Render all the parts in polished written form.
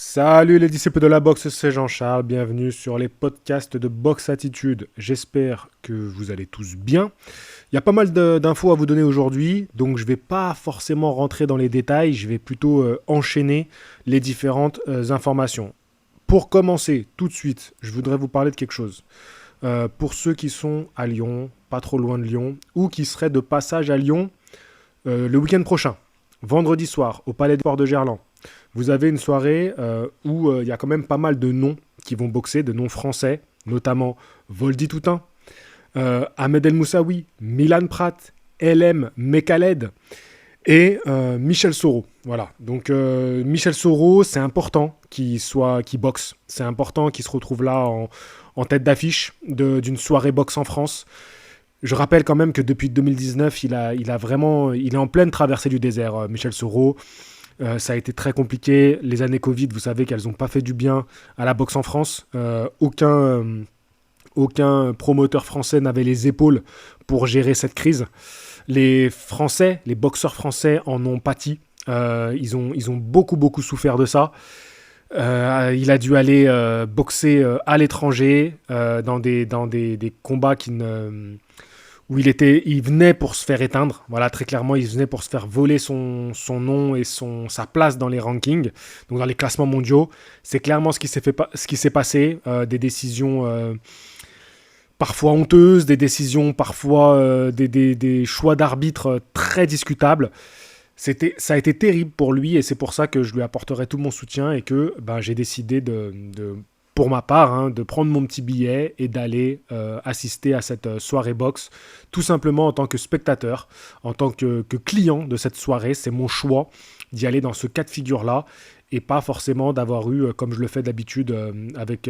Salut les disciples de la boxe, c'est Jean-Charles, bienvenue sur les podcasts de Boxe Attitude. J'espère que vous allez tous bien. Il y a pas mal d'infos à vous donner aujourd'hui, donc je ne vais pas forcément rentrer dans les détails, je vais plutôt enchaîner les différentes informations. Pour commencer, tout de suite, je voudrais vous parler de quelque chose. Pour ceux qui sont à Lyon, pas trop loin de Lyon, ou qui seraient de passage à Lyon le week-end prochain, vendredi soir, au Palais des Sports de Gerland. Vous avez une soirée où il y a quand même pas mal de noms qui vont boxer, de noms français, notamment Voldy Toutain, Ahmed El Moussaoui, Milan Pratt, LM Mekaled et Michel Soro. Voilà. Donc Michel Soro, c'est important qu'il boxe. C'est important qu'il se retrouve là en tête d'affiche d'une soirée boxe en France. Je rappelle quand même que depuis 2019, il est en pleine traversée du désert, Michel Soro. Ça a été très compliqué. Les années Covid, vous savez qu'elles n'ont pas fait du bien à la boxe en France. Aucun promoteur français n'avait les épaules pour gérer cette crise. Les boxeurs français en ont pâti. Ils ont beaucoup souffert de ça. Il a dû aller boxer à l'étranger dans des combats où il venait pour se faire éteindre. Voilà, très clairement, il venait pour se faire voler son nom et sa place dans les rankings, donc dans les classements mondiaux. C'est clairement ce qui s'est passé. Des décisions parfois honteuses, des décisions parfois des choix d'arbitre très discutables. Ça a été terrible pour lui et c'est pour ça que je lui apporterai tout mon soutien et que j'ai décidé pour ma part, de prendre mon petit billet et d'aller assister à cette soirée boxe, tout simplement en tant que spectateur, en tant que client de cette soirée. C'est mon choix d'y aller dans ce cas de figure-là et pas forcément d'avoir eu, comme je le fais d'habitude avec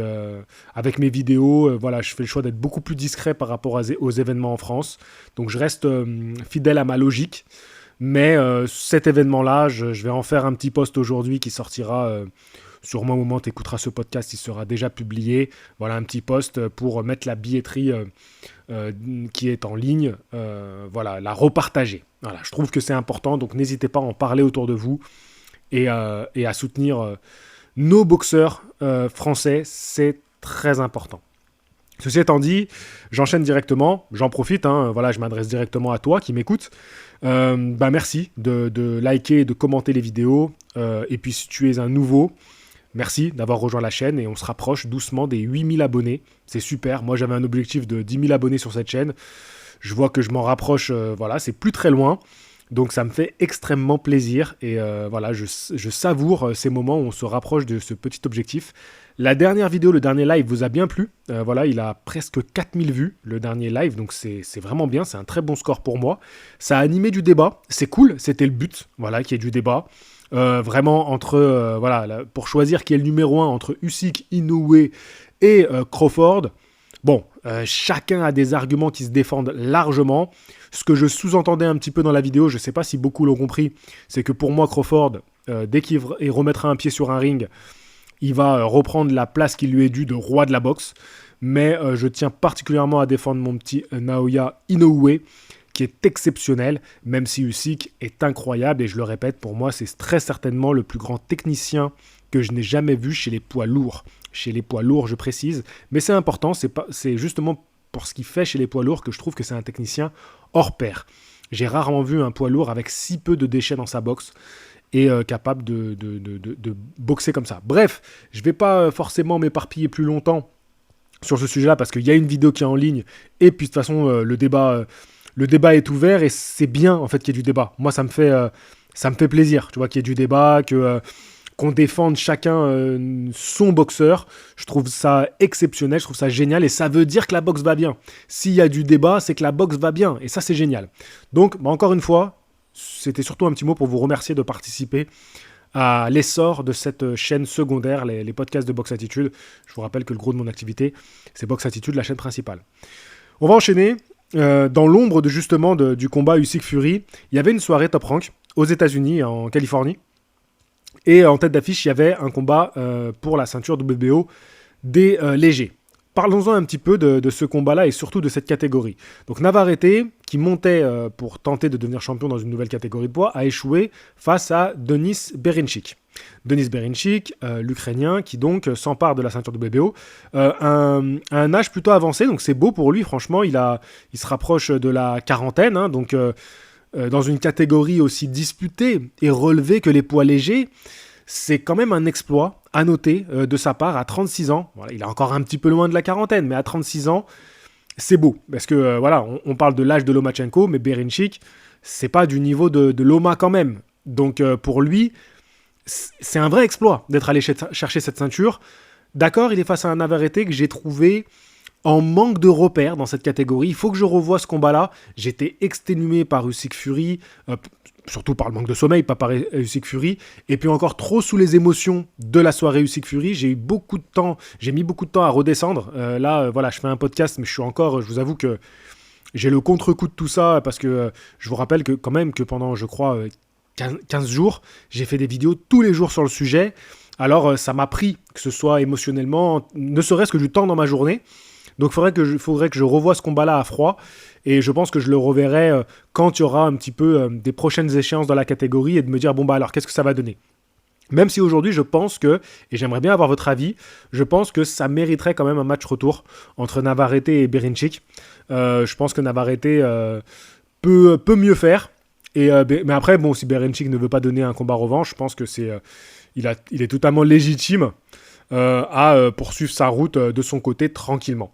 mes vidéos, voilà, je fais le choix d'être beaucoup plus discret par rapport aux événements en France. Donc je reste fidèle à ma logique, mais cet événement-là, je vais en faire un petit post aujourd'hui qui sortira... Sûrement au moment où tu écouteras ce podcast, il sera déjà publié. Voilà un petit post pour mettre la billetterie qui est en ligne, la repartager. Voilà, je trouve que c'est important, donc n'hésitez pas à en parler autour de vous et à soutenir nos boxeurs français, c'est très important. Ceci étant dit, j'enchaîne directement, j'en profite, je m'adresse directement à toi qui m'écoutes. Merci de liker et de commenter les vidéos. Et puis si tu es un nouveau, merci d'avoir rejoint la chaîne et on se rapproche doucement des 8000 abonnés. C'est super. Moi, j'avais un objectif de 10 000 abonnés sur cette chaîne. Je vois que je m'en rapproche. C'est plus très loin. Donc, ça me fait extrêmement plaisir. Et je savoure ces moments où on se rapproche de ce petit objectif. La dernière vidéo, le dernier live vous a bien plu. Il a presque 4000 vues, le dernier live. Donc, c'est vraiment bien. C'est un très bon score pour moi. Ça a animé du débat. C'est cool. C'était le but. Voilà, qu'il y ait du débat. Vraiment pour choisir qui est le numéro 1 entre Usyk, Inoue et Crawford. Chacun a des arguments qui se défendent largement. Ce que je sous-entendais un petit peu dans la vidéo, je ne sais pas si beaucoup l'ont compris, c'est que pour moi Crawford, dès qu'il remettra un pied sur un ring, il va reprendre la place qui lui est due de roi de la boxe. Mais je tiens particulièrement à défendre mon petit Naoya Inoue, qui est exceptionnel, même si Usyk est incroyable, et je le répète, pour moi, c'est très certainement le plus grand technicien que je n'ai jamais vu chez les poids lourds. Chez les poids lourds, je précise, mais c'est important, c'est justement pour ce qu'il fait chez les poids lourds que je trouve que c'est un technicien hors pair. J'ai rarement vu un poids lourd avec si peu de déchets dans sa boxe et capable de boxer comme ça. Bref, je ne vais pas forcément m'éparpiller plus longtemps sur ce sujet-là, parce qu'il y a une vidéo qui est en ligne, et puis de toute façon, le débat est ouvert et c'est bien en fait qu'il y ait du débat. Moi, ça me fait plaisir, tu vois, qu'il y ait du débat, qu'on défende chacun son boxeur. Je trouve ça exceptionnel, je trouve ça génial et ça veut dire que la boxe va bien. S'il y a du débat, c'est que la boxe va bien et ça, c'est génial. Donc, encore une fois, c'était surtout un petit mot pour vous remercier de participer à l'essor de cette chaîne secondaire, les podcasts de Boxe Attitude. Je vous rappelle que le gros de mon activité, c'est Boxe Attitude, la chaîne principale. On va enchaîner. Dans l'ombre du combat Usyk Fury, il y avait une soirée Top Rank aux États-Unis, en Californie. Et en tête d'affiche, il y avait un combat pour la ceinture WBO des légers. Parlons-en un petit peu de ce combat-là et surtout de cette catégorie. Donc Navarrete, qui montait pour tenter de devenir champion dans une nouvelle catégorie de poids, a échoué face à Denis Berinchik. Denis Berinchik, l'Ukrainien, qui donc s'empare de la ceinture WBO, à un âge plutôt avancé, donc c'est beau pour lui, franchement, il se rapproche de la quarantaine, hein, donc dans une catégorie aussi disputée et relevée que les poids légers, c'est quand même un exploit à noter de sa part à 36 ans. Voilà, il est encore un petit peu loin de la quarantaine, mais à 36 ans, c'est beau. Parce que voilà, on parle de l'âge de Lomachenko, mais Berinchik, c'est pas du niveau de Loma quand même. Donc pour lui, c'est un vrai exploit d'être allé chercher cette ceinture. D'accord, il est face à un Navarrete que j'ai trouvé en manque de repères dans cette catégorie. Il faut que je revoie ce combat-là. J'étais exténué par Usyk Fury, surtout par le manque de sommeil, pas par Usyk Fury, et puis encore trop sous les émotions de la soirée Usyk Fury. J'ai mis beaucoup de temps à redescendre. Voilà, je fais un podcast, mais je vous avoue que j'ai le contre-coup de tout ça, parce que je vous rappelle que quand même que pendant, je crois, 15 jours, j'ai fait des vidéos tous les jours sur le sujet. Alors ça m'a pris, que ce soit émotionnellement, ne serait-ce que du temps dans ma journée. Donc il faudrait que je revoie ce combat-là à froid, et je pense que je le reverrai quand il y aura un petit peu des prochaines échéances dans la catégorie, et de me dire, bon bah alors, qu'est-ce que ça va donner ? Même si aujourd'hui, je pense que, et j'aimerais bien avoir votre avis, je pense que ça mériterait quand même un match retour entre Navarrete et Berinchik. Je pense que Navarrete peut mieux faire, mais après, bon, si Berinchik ne veut pas donner un combat revanche, je pense que il est totalement légitime à poursuivre sa route de son côté tranquillement.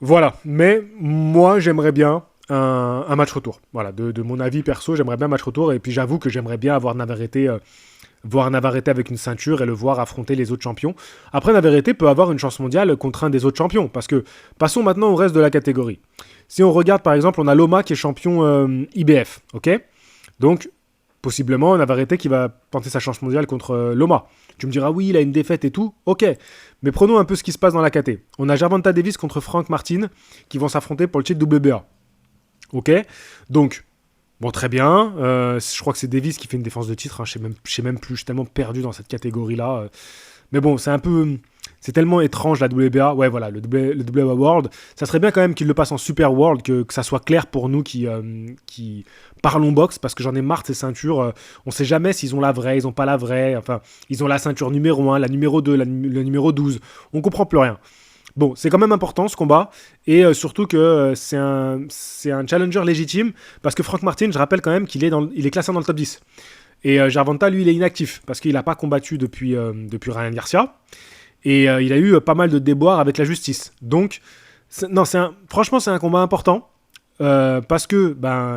Voilà, mais moi j'aimerais bien un match retour. Voilà, de mon avis perso, j'aimerais bien un match retour, et puis j'avoue que j'aimerais bien avoir voir Navarrete avec une ceinture et le voir affronter les autres champions. Après, Navarrete peut avoir une chance mondiale contre un des autres champions, parce que passons maintenant au reste de la catégorie. Si on regarde par exemple, on a Loma qui est champion IBF, ok ? Donc possiblement Navarrete qui va tenter sa chance mondiale contre Loma. Tu me diras, oui, il a une défaite et tout. Ok, mais prenons un peu ce qui se passe dans la KT. On a Gervonta Davis contre Frank Martin qui vont s'affronter pour le titre WBA. Ok, donc, bon, très bien. Je crois que c'est Davis qui fait une défense de titre. Hein. Je sais même plus, je suis tellement perdu dans cette catégorie-là. Mais bon, c'est tellement étrange la WBA. Ouais, voilà, le WBA World. Ça serait bien quand même qu'il le passe en Super World, que ça soit clair pour nous qui parlons boxe, parce que j'en ai marre de ces ceintures. On sait jamais s'ils ont la vraie, ils ont pas la vraie. Enfin, ils ont la ceinture numéro 1, la numéro 2, le numéro 12. On comprend plus rien. Bon, c'est quand même important ce combat, et surtout que c'est un challenger légitime, parce que Frank Martin, je rappelle quand même qu'il est classé dans le top 10. Et Gervonta, lui, il est inactif, parce qu'il n'a pas combattu depuis Ryan Garcia, et il a eu pas mal de déboires avec la justice. Donc, franchement, c'est un combat important, parce que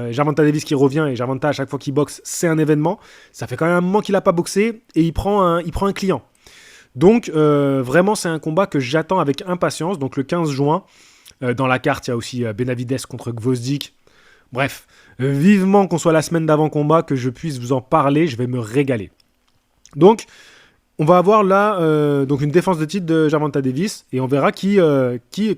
Gervonta Davis qui revient, et Gervonta, à chaque fois qu'il boxe, c'est un événement. Ça fait quand même un moment qu'il n'a pas boxé, et il prend un client. Donc, vraiment, c'est un combat que j'attends avec impatience. Donc, le 15 juin, dans la carte, il y a aussi Benavidez contre Gvozdyk. Bref, vivement qu'on soit la semaine d'avant-combat, que je puisse vous en parler. Je vais me régaler. Donc, on va avoir là donc une défense de titre de Gervonta Davis, et on verra qui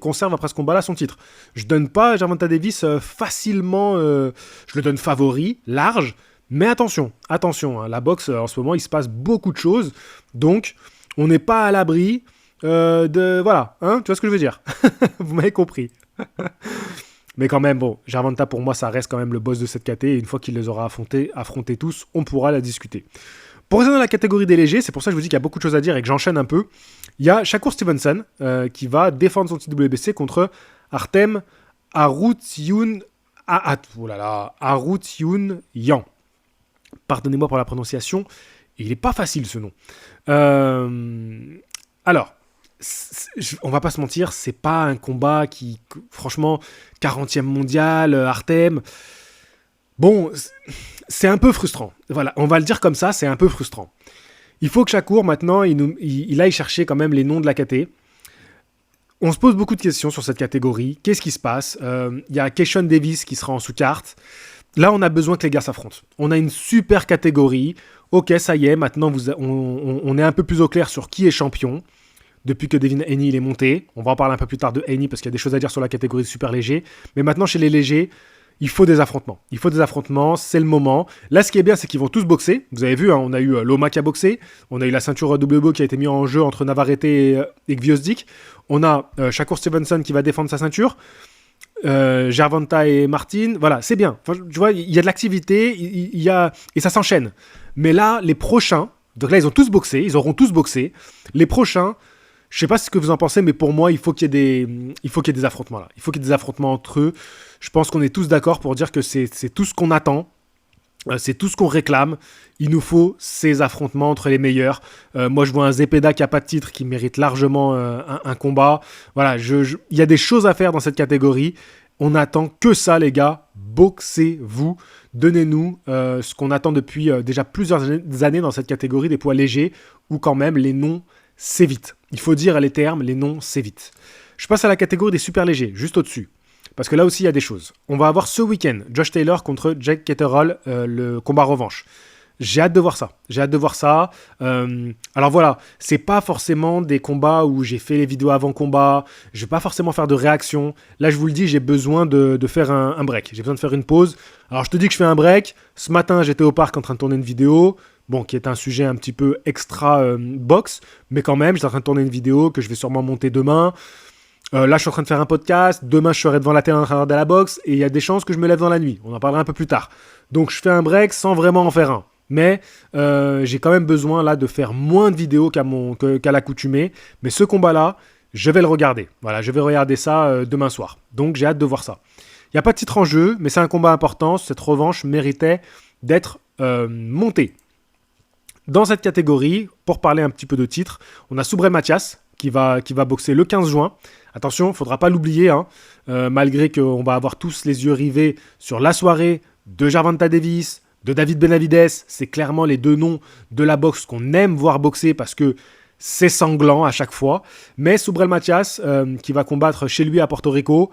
conserve après ce combat-là son titre. Je donne pas Gervonta Davis facilement, je le donne favori, large, mais attention, hein, la boxe, en ce moment, il se passe beaucoup de choses. Donc, on n'est pas à l'abri voilà, hein, tu vois ce que je veux dire. Vous m'avez compris. Mais quand même, bon, Gervonta, pour moi, ça reste quand même le boss de cette KT, et une fois qu'il les aura affrontés tous, on pourra la discuter. Pour rester dans la catégorie des légers, c'est pour ça que je vous dis qu'il y a beaucoup de choses à dire et que j'enchaîne un peu. Il y a Shakur Stevenson qui va défendre son titre WBC contre Artem Harutyunyan. Pardonnez-moi pour la prononciation. Il n'est pas facile ce nom. Alors, on va pas se mentir, c'est pas un combat qui, franchement, 40e mondial, Artem. Bon, c'est un peu frustrant. Voilà, on va le dire comme ça, c'est un peu frustrant. Il faut que Shakur, maintenant, il aille chercher quand même les noms de la KT. On se pose beaucoup de questions sur cette catégorie. Qu'est-ce qui se passe ? Il y a Keishon Davis qui sera en sous-carte. Là, on a besoin que les gars s'affrontent. On a une super catégorie. Ok, ça y est, maintenant, on est un peu plus au clair sur qui est champion. Depuis que Devin Haney est monté. On va en parler un peu plus tard de Haney, parce qu'il y a des choses à dire sur la catégorie super léger. Mais maintenant, chez les légers, il faut des affrontements. C'est le moment. Là, ce qui est bien, c'est qu'ils vont tous boxer. Vous avez vu, hein, on a eu Loma qui a boxé. On a eu la ceinture WBO qui a été mise en jeu entre Navarrete et Gvozdyk. On a Shakur Stevenson qui va défendre sa ceinture. Gervonta et Martin, voilà, c'est bien. Enfin, tu vois, il y a de l'activité, et ça s'enchaîne. Mais là, les prochains, donc là, ils auront tous boxé. Les prochains, je sais pas ce que vous en pensez, mais pour moi, il faut qu'il y ait des affrontements là. Il faut qu'il y ait des affrontements entre eux. Je pense qu'on est tous d'accord pour dire que c'est tout ce qu'on attend. C'est tout ce qu'on réclame. Il nous faut ces affrontements entre les meilleurs. Moi, je vois un Zepeda qui n'a pas de titre, qui mérite largement un combat. Voilà, il y a des choses à faire dans cette catégorie. On n'attend que ça, les gars. Boxez-vous. Donnez-nous ce qu'on attend depuis déjà plusieurs années dans cette catégorie des poids légers, où quand même les noms s'évitent. Il faut dire les termes, les noms s'évitent. Je passe à la catégorie des super légers, juste au-dessus. Parce que là aussi, il y a des choses. On va avoir ce week-end Josh Taylor contre Jake Catterall, le combat revanche. J'ai hâte de voir ça. Alors voilà, c'est pas forcément des combats où j'ai fait les vidéos avant combat. Je vais pas forcément faire de réaction. Là, je vous le dis, j'ai besoin de faire un break. J'ai besoin de faire une pause. Alors, je te dis que je fais un break. Ce matin, j'étais au parc en train de tourner une vidéo. Bon, qui est un sujet un petit peu extra box. Mais quand même, j'étais en train de tourner une vidéo que je vais sûrement monter demain. Là, je suis en train de faire un podcast. Demain, je serai devant la télé en train de regarder la boxe. Et il y a des chances que je me lève dans la nuit. On en parlera un peu plus tard. Donc, je fais un break sans vraiment en faire un. Mais j'ai quand même besoin là de faire moins de vidéos qu'à l'accoutumée. Mais ce combat-là, je vais le regarder. Voilà, je vais regarder ça demain soir. Donc, j'ai hâte de voir ça. Il n'y a pas de titre en jeu, mais c'est un combat important. Cette revanche méritait d'être montée. Dans cette catégorie, pour parler un petit peu de titres, on a Subriel Matias qui va boxer le 15 juin. Attention, il ne faudra pas l'oublier, hein, malgré qu'on va avoir tous les yeux rivés sur la soirée de Gervonta Davis, de David Benavidez. C'est clairement les deux noms de la boxe qu'on aime voir boxer parce que c'est sanglant à chaque fois. Mais Subriel Matias, qui va combattre chez lui à Porto Rico,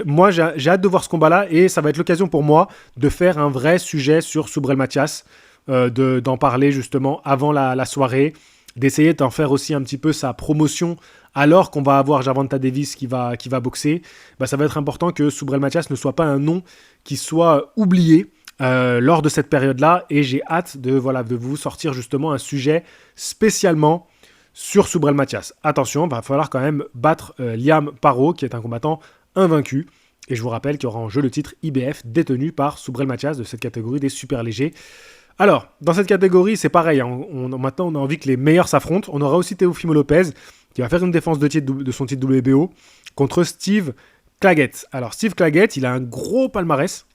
moi j'ai hâte de voir ce combat-là et ça va être l'occasion pour moi de faire un vrai sujet sur Subriel Matias, d'en parler justement avant la soirée, d'essayer d'en faire aussi un petit peu sa promotion alors qu'on va avoir Gervonta Davis qui va boxer. Ça va être important que Subriel Matias ne soit pas un nom qui soit oublié lors de cette période-là, et j'ai hâte de vous sortir justement un sujet spécialement sur Subriel Matias. Attention, il va falloir quand même battre Liam Paro, qui est un combattant invaincu, et je vous rappelle qu'il y aura en jeu le titre IBF détenu par Subriel Matias de cette catégorie des super légers. Alors, dans cette catégorie, c'est pareil, hein, maintenant on a envie que les meilleurs s'affrontent. On aura aussi Teofimo Lopez qui va faire une défense de son titre WBO contre Steve Claggett. Alors, Steve Claggett, il a un gros palmarès.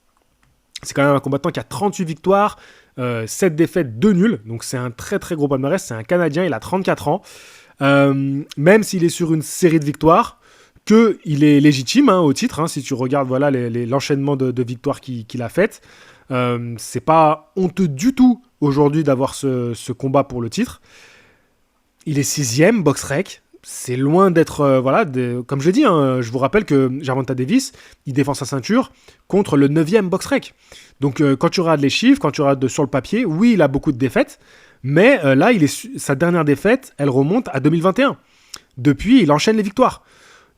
C'est quand même un combattant qui a 38 victoires, 7 défaites, 2 nuls. Donc c'est un très très gros palmarès. C'est un Canadien, il a 34 ans. Même s'il est sur une série de victoires, qu'il est légitime au titre. Si tu regardes l'enchaînement de victoires qu'il a faites. C'est pas honteux du tout aujourd'hui d'avoir ce combat pour le titre. Il est 6ème, BoxRec. C'est loin d'être... comme je dis, je vous rappelle que Gervonta Davis, il défend sa ceinture contre le 9e BoxRec. Donc quand tu regardes les chiffres, quand tu regardes sur le papier, oui, il a beaucoup de défaites, mais là, sa dernière défaite, elle remonte à 2021. Depuis, il enchaîne les victoires.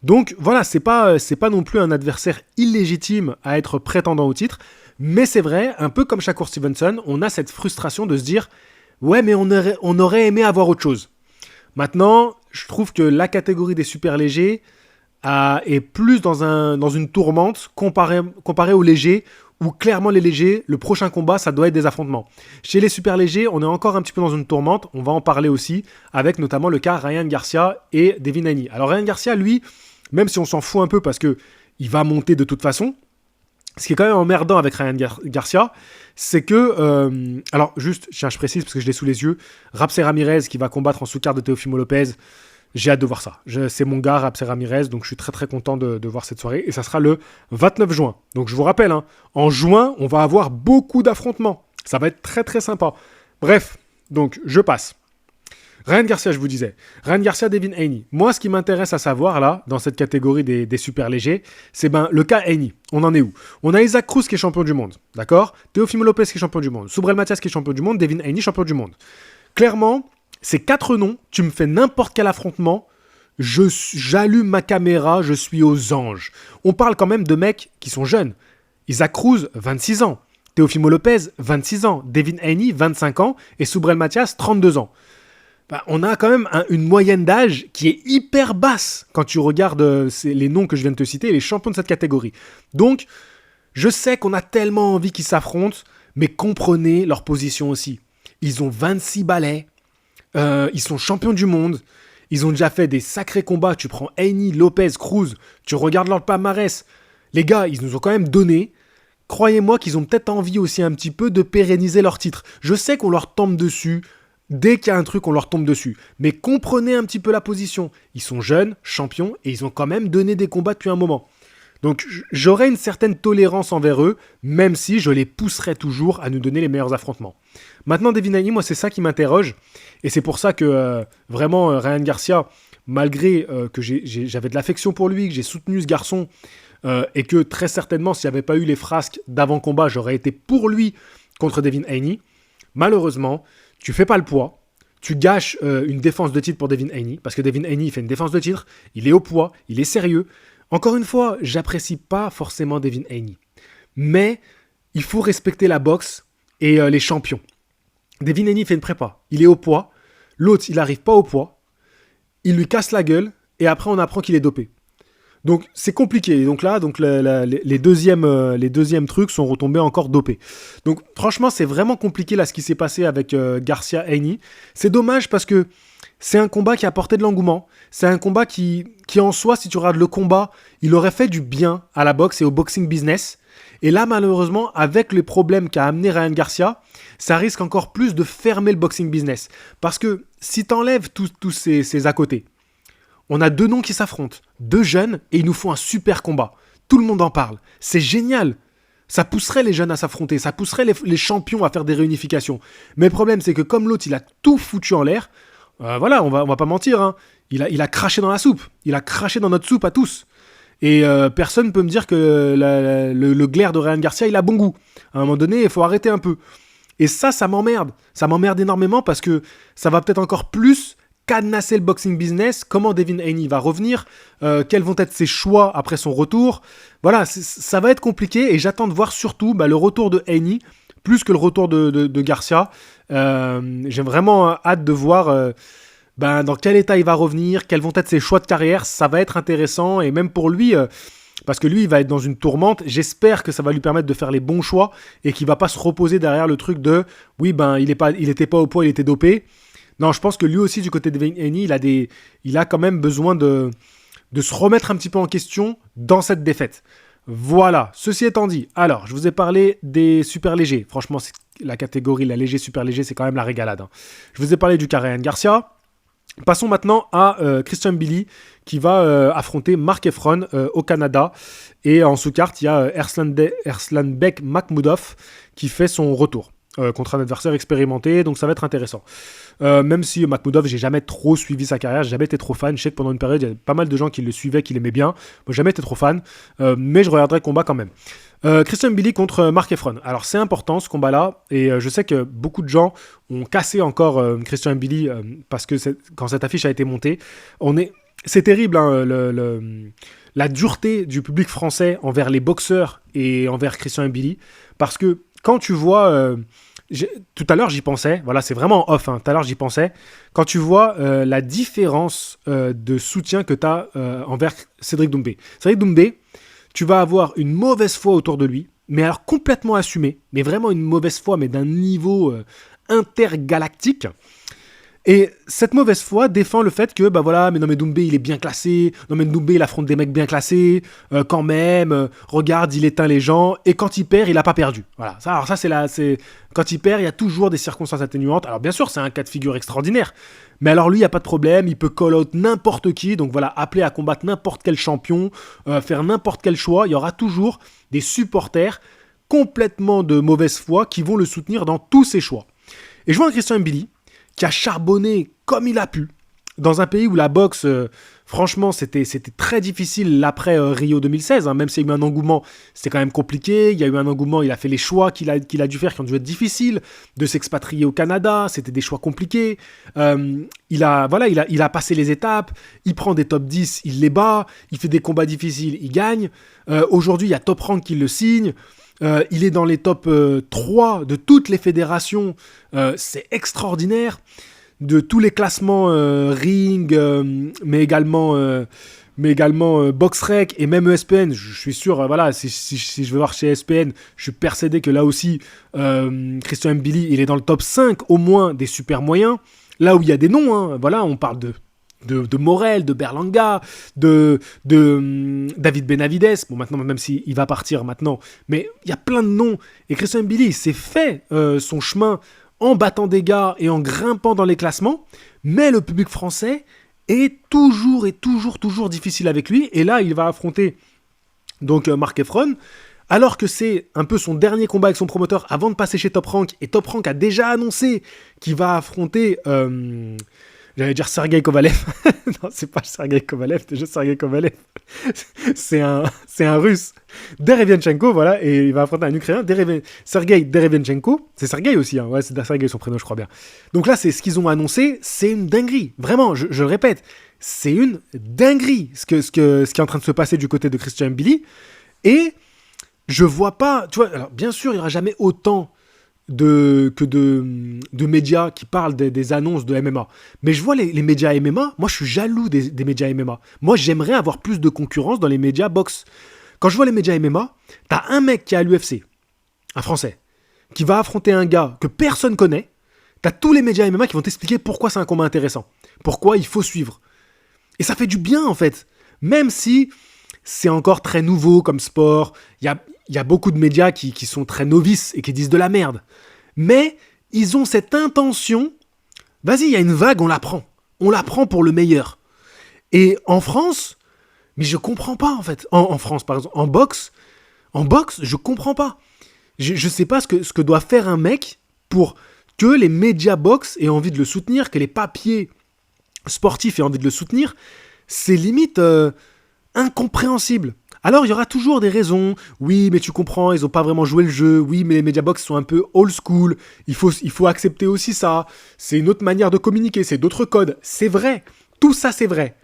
Donc voilà, c'est pas non plus un adversaire illégitime à être prétendant au titre, mais c'est vrai, un peu comme Shakur Stevenson, on a cette frustration de se dire « Ouais, mais on aurait aimé avoir autre chose ». Maintenant, je trouve que la catégorie des super légers est plus dans une tourmente comparé aux légers, où clairement les légers, le prochain combat, ça doit être des affrontements. Chez les super légers, on est encore un petit peu dans une tourmente, on va en parler aussi, avec notamment le cas Ryan Garcia et Devin Haney. Alors Ryan Garcia, lui, même si on s'en fout un peu parce qu'il va monter de toute façon, ce qui est quand même emmerdant avec Ryan Garcia, c'est que... alors juste, je précise parce que je l'ai sous les yeux, Rapsé Ramirez qui va combattre en sous-carte de Teofimo Lopez, j'ai hâte de voir ça. C'est mon gars, Rapsé Ramirez, donc je suis très très content de voir cette soirée. Et ça sera le 29 juin. Donc je vous rappelle, en juin, on va avoir beaucoup d'affrontements. Ça va être très très sympa. Bref, donc je passe. Ryan Garcia, je vous disais. Ryan Garcia, Devin Haney. Moi, ce qui m'intéresse à savoir, là, dans cette catégorie des super légers, c'est le cas Haney. On en est où? On a Isaac Cruz qui est champion du monde, d'accord? Teofimo Lopez qui est champion du monde. Subriel Matias qui est champion du monde. Devin Haney, champion du monde. Clairement, ces 4 noms, tu me fais n'importe quel affrontement, j'allume ma caméra, je suis aux anges. On parle quand même de mecs qui sont jeunes. Isaac Cruz, 26 ans. Teofimo Lopez, 26 ans. Devin Haney, 25 ans. Et Subriel Matias, 32 ans. on a quand même une moyenne d'âge qui est hyper basse quand tu regardes les noms que je viens de te citer, les champions de cette catégorie. Donc, je sais qu'on a tellement envie qu'ils s'affrontent, mais comprenez leur position aussi. Ils ont 26 balais, ils sont champions du monde, ils ont déjà fait des sacrés combats. Tu prends Haney, Lopez, Cruz, tu regardes leur palmarès. Les gars, ils nous ont quand même donné. Croyez-moi qu'ils ont peut-être envie aussi un petit peu de pérenniser leur titre. Je sais qu'on leur tombe dessus. Dès qu'il y a un truc, on leur tombe dessus. Mais comprenez un petit peu la position. Ils sont jeunes, champions, et ils ont quand même donné des combats depuis un moment. Donc j'aurais une certaine tolérance envers eux, même si je les pousserais toujours à nous donner les meilleurs affrontements. Maintenant, Devin Haney, moi c'est ça qui m'interroge, et c'est pour ça que vraiment Ryan Garcia, malgré que j'avais de l'affection pour lui, que j'ai soutenu ce garçon, et que très certainement s'il n'y avait pas eu les frasques d'avant-combat, j'aurais été pour lui contre Devin Haney, malheureusement, tu fais pas le poids, tu gâches une défense de titre pour Devin Haney, parce que Devin Haney fait une défense de titre, il est au poids, il est sérieux. Encore une fois, j'apprécie pas forcément Devin Haney, mais il faut respecter la boxe et les champions. Devin Haney fait une prépa, il est au poids, l'autre il n'arrive pas au poids, il lui casse la gueule et après on apprend qu'il est dopé. Donc c'est compliqué. Donc là, les deuxièmes trucs sont retombés encore dopés. Donc franchement, c'est vraiment compliqué là ce qui s'est passé avec Garcia Haney. C'est dommage parce que c'est un combat qui a apporté de l'engouement. C'est un combat qui en soi, si tu regardes le combat, il aurait fait du bien à la boxe et au boxing business. Et là, malheureusement, avec les problèmes qu'a amené Ryan Garcia, ça risque encore plus de fermer le boxing business. Parce que si t'enlèves tous ces à côté, on a deux noms qui s'affrontent, deux jeunes, et ils nous font un super combat. Tout le monde en parle. C'est génial. Ça pousserait les jeunes à s'affronter, ça pousserait les champions à faire des réunifications. Mais le problème, c'est que comme l'autre, il a tout foutu en l'air, voilà, on va pas mentir, hein, il a craché dans la soupe. Il a craché dans notre soupe à tous. Et personne ne peut me dire que le glaire de Ryan Garcia, il a bon goût. À un moment donné, il faut arrêter un peu. Et ça m'emmerde. Ça m'emmerde énormément parce que ça va peut-être encore plus cadenasser le boxing business. Comment Devin Haney va revenir, quels vont être ses choix après son retour. Voilà, ça va être compliqué et j'attends de voir surtout le retour de Haney plus que le retour de Garcia. J'ai vraiment hâte de voir dans quel état il va revenir, quels vont être ses choix de carrière. Ça va être intéressant et même pour lui, parce que lui, il va être dans une tourmente. J'espère que ça va lui permettre de faire les bons choix et qu'il ne va pas se reposer derrière le truc de « oui, il était pas au poids, il était dopé ». Non, je pense que lui aussi, du côté de Devin Haney, il a quand même besoin de se remettre un petit peu en question dans cette défaite. Voilà, ceci étant dit, alors, je vous ai parlé des super légers. Franchement, la catégorie, la léger, super léger, c'est quand même la régalade. Hein. Je vous ai parlé du cas Ryan Garcia. Passons maintenant à Christian Billy qui va affronter Mark Effron au Canada. Et en sous-carte, il y a Erslanbek Makhmoudov qui fait son retour contre un adversaire expérimenté. Donc ça va être intéressant. Même si Makhmoudov, j'ai jamais trop suivi sa carrière, j'ai jamais été trop fan. Je sais que pendant une période, il y a pas mal de gens qui le suivaient, qui l'aimaient bien. Moi, j'ai jamais été trop fan, mais je regarderai le combat quand même. Christian Billy contre Mark Effron. Alors c'est important ce combat-là, et je sais que beaucoup de gens ont cassé encore Christian Billy parce que quand cette affiche a été montée, c'est terrible hein, la dureté du public français envers les boxeurs et envers Christian Billy, parce que quand tu vois... tout à l'heure j'y pensais, voilà c'est vraiment off, hein, tout à l'heure j'y pensais, quand tu vois la différence de soutien que tu as envers Cédric Doumbé. Cédric Doumbé, tu vas avoir une mauvaise foi autour de lui, mais alors complètement assumée, mais vraiment une mauvaise foi, mais d'un niveau intergalactique. Et cette mauvaise foi défend le fait que, mais non mais Doumbé il est bien classé, non mais Doumbé il affronte des mecs bien classés, quand même, regarde il éteint les gens, et quand il perd, il a pas perdu. Voilà, quand il perd, il y a toujours des circonstances atténuantes. Alors bien sûr, c'est un cas de figure extraordinaire, mais alors lui, il n'y a pas de problème, il peut call out n'importe qui, donc voilà, appeler à combattre n'importe quel champion, faire n'importe quel choix, il y aura toujours des supporters complètement de mauvaise foi qui vont le soutenir dans tous ses choix. Et je vois un Christian Billy qui a charbonné comme il a pu, dans un pays où la boxe, franchement, c'était très difficile l'après Rio 2016, hein, même s'il y a eu un engouement, c'était quand même compliqué, il y a eu un engouement, il a fait les choix qu'il a dû faire qui ont dû être difficiles, de s'expatrier au Canada, c'était des choix compliqués, il a passé les étapes, il prend des top 10, il les bat, il fait des combats difficiles, il gagne, aujourd'hui il y a Top Rank qui le signe, il est dans les top 3 de toutes les fédérations, c'est extraordinaire. de tous les classements ring, mais également BoxRec et même ESPN. Je suis sûr, voilà, si je vais voir chez ESPN, je suis persuadé que là aussi, Christian Mbili, il est dans le top 5 au moins des super moyens. Là où il y a des noms, hein, voilà, on parle de Morel, de Berlanga, de David Benavides. Bon, maintenant, même s'il va partir maintenant, mais il y a plein de noms. Et Christian Mbili, il s'est fait son chemin en battant des gars et en grimpant dans les classements, mais le public français est toujours difficile avec lui. Et là, il va affronter donc Marc Effron, alors que c'est un peu son dernier combat avec son promoteur avant de passer chez Top Rank. Et Top Rank a déjà annoncé qu'il va affronter... j'allais dire Sergei Kovalev. Non, c'est pas Sergei Kovalev, déjà Sergei Kovalev. c'est un Russe. Derevianchenko, voilà, et il va affronter un Ukrainien, Sergei Derevianchenko. C'est Sergei aussi, hein, ouais, c'est Sergei son prénom, je crois bien. Donc là, c'est ce qu'ils ont annoncé, c'est une dinguerie. Vraiment, je le répète, c'est une dinguerie ce qui est en train de se passer du côté de Christian Mbili. Et je vois pas, tu vois, alors bien sûr, il n'y aura jamais autant de médias qui parlent des annonces de MMA. Mais je vois les médias MMA, moi je suis jaloux des médias MMA. Moi j'aimerais avoir plus de concurrence dans les médias boxe. Quand je vois les médias MMA, t'as un mec qui est à l'UFC, un Français, qui va affronter un gars que personne connaît. T'as tous les médias MMA qui vont t'expliquer pourquoi c'est un combat intéressant, pourquoi il faut suivre. Et ça fait du bien en fait. Même si c'est encore très nouveau comme sport, il y a beaucoup de médias qui sont très novices et qui disent de la merde. Mais ils ont cette intention, vas-y, il y a une vague, on la prend. On la prend pour le meilleur. Et en France, mais je comprends pas en fait. En France, par exemple, en boxe, je comprends pas. Je sais pas ce que doit faire un mec pour que les médias boxe aient envie de le soutenir, que les papiers sportifs aient envie de le soutenir. C'est limite incompréhensible. Alors, il y aura toujours des raisons. Oui, mais tu comprends, ils n'ont pas vraiment joué le jeu. Oui, mais les médias box sont un peu old school. Il faut accepter aussi ça. C'est une autre manière de communiquer, c'est d'autres codes. C'est vrai. Tout ça, c'est vrai.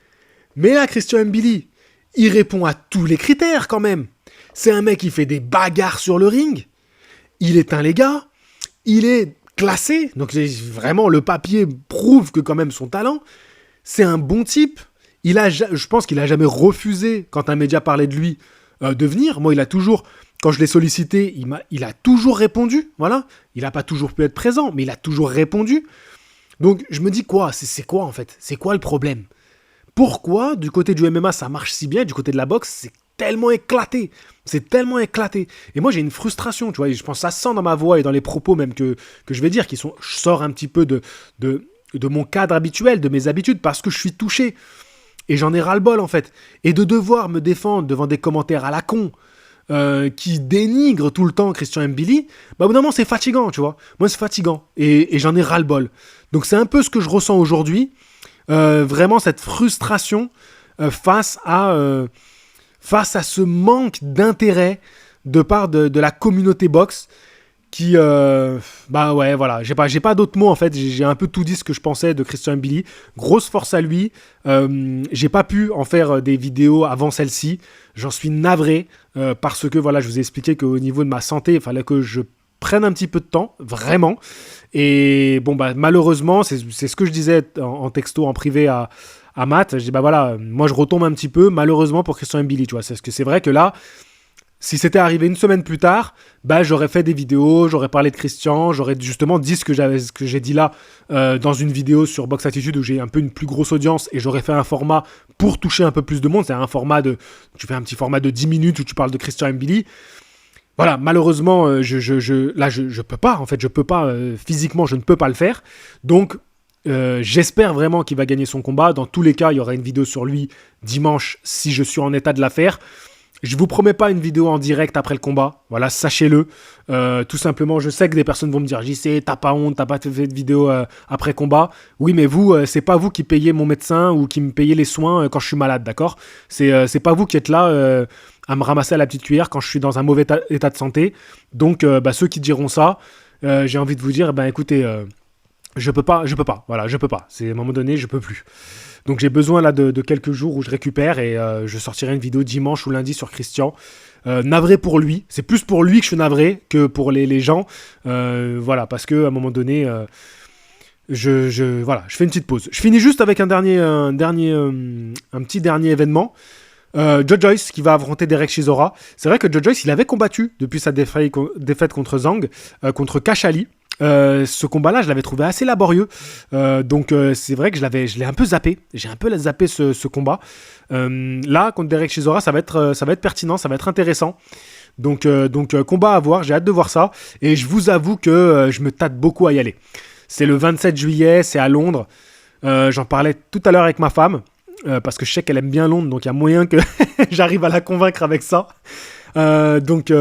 Mais là, Christian Mbili, il répond à tous les critères quand même. C'est un mec qui fait des bagarres sur le ring. Il éteint les gars. Il est classé. Donc, vraiment, le papier prouve que quand même son talent. C'est un bon type. Je pense qu'il a jamais refusé, quand un média parlait de lui, de venir. Moi, il a toujours, quand je l'ai sollicité, il a toujours répondu. Voilà. Il n'a pas toujours pu être présent, mais il a toujours répondu. Donc, je me dis quoi ? C'est quoi, en fait ? C'est quoi le problème ? Pourquoi, du côté du MMA, ça marche si bien, du côté de la boxe, c'est tellement éclaté. C'est tellement éclaté. Et moi, j'ai une frustration, tu vois. Je pense que ça sent dans ma voix et dans les propos même que je vais dire, je sors un petit peu de mon cadre habituel, de mes habitudes, parce que je suis touché. Et j'en ai ras-le-bol, en fait. Et de devoir me défendre devant des commentaires à la con qui dénigrent tout le temps Christian Mbili, bah, au bout d'un moment, c'est fatigant, tu vois. Moi, c'est fatigant. Et j'en ai ras-le-bol. Donc, c'est un peu ce que je ressens aujourd'hui. Vraiment, cette frustration face à ce manque d'intérêt de part de la communauté boxe qui, bah ouais, voilà, j'ai pas d'autres mots en fait, j'ai un peu tout dit ce que je pensais de Christian Mbili, grosse force à lui, j'ai pas pu en faire des vidéos avant celle-ci, j'en suis navré, parce que voilà, je vous ai expliqué qu'au niveau de ma santé, il fallait que je prenne un petit peu de temps, vraiment, et bon bah malheureusement, c'est ce que je disais en texto, en privé à Matt, je dis bah voilà, moi je retombe un petit peu, malheureusement pour Christian Mbili, tu vois, parce que c'est vrai que là, si c'était arrivé une semaine plus tard, bah j'aurais fait des vidéos, j'aurais parlé de Christian, j'aurais justement dit ce que j'ai dit là dans une vidéo sur Box Attitude où j'ai un peu une plus grosse audience et j'aurais fait un format pour toucher un peu plus de monde. C'est un format tu fais un petit format de 10 minutes où tu parles de Christian Mbili. Voilà, malheureusement, je peux pas, en fait, je peux pas, physiquement, je ne peux pas le faire. Donc, j'espère vraiment qu'il va gagner son combat. Dans tous les cas, il y aura une vidéo sur lui dimanche si je suis en état de la faire. Je vous promets pas une vidéo en direct après le combat, voilà, sachez-le. Tout simplement, je sais que des personnes vont me dire « JC, t'as pas honte, t'as pas fait de vidéo après combat ». Oui, mais vous, c'est pas vous qui payez mon médecin ou qui me payez les soins quand je suis malade, d'accord ? C'est pas vous qui êtes là à me ramasser à la petite cuillère quand je suis dans un mauvais état de santé. Donc, ceux qui diront ça, j'ai envie de vous dire, écoutez, je peux pas, voilà, je peux pas. C'est à un moment donné, je peux plus. Donc j'ai besoin là de quelques jours où je récupère et je sortirai une vidéo dimanche ou lundi sur Christian. Navré pour lui, c'est plus pour lui que je suis navré que pour les gens. Voilà, parce qu'à un moment donné, Voilà, je fais une petite pause. Je finis juste avec un petit dernier événement. Joe Joyce qui va affronter Derek Chisora. C'est vrai que Joe Joyce, il avait combattu depuis sa défaite contre Zhang, contre Kashali. Ce combat-là, je l'avais trouvé assez laborieux. Donc, c'est vrai que je l'ai un peu zappé. J'ai un peu zappé ce combat. Là, contre Derek Chisora, ça va être pertinent, ça va être intéressant. Donc, combat à voir. J'ai hâte de voir ça. Et je vous avoue que je me tâte beaucoup à y aller. C'est le 27 juillet, c'est à Londres. J'en parlais tout à l'heure avec ma femme. Parce que je sais qu'elle aime bien Londres, donc il y a moyen que j'arrive à la convaincre avec ça. Donc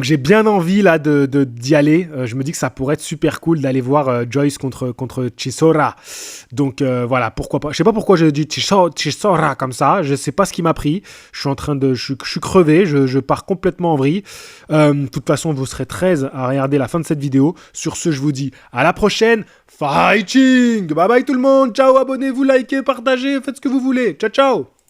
j'ai bien envie là d'y aller. Je me dis que ça pourrait être super cool d'aller voir Joyce contre Chisora. Donc voilà, pourquoi pas. Je sais pas pourquoi j'ai dit Chisora comme ça. Je sais pas ce qui m'a pris. Je suis crevé. Je pars complètement en vrille. De toute façon, vous serez 13 à regarder la fin de cette vidéo. Sur ce, je vous dis à la prochaine. Fighting! Bye bye tout le monde. Ciao, abonnez-vous, likez, partagez, faites ce que vous voulez. Ciao, ciao!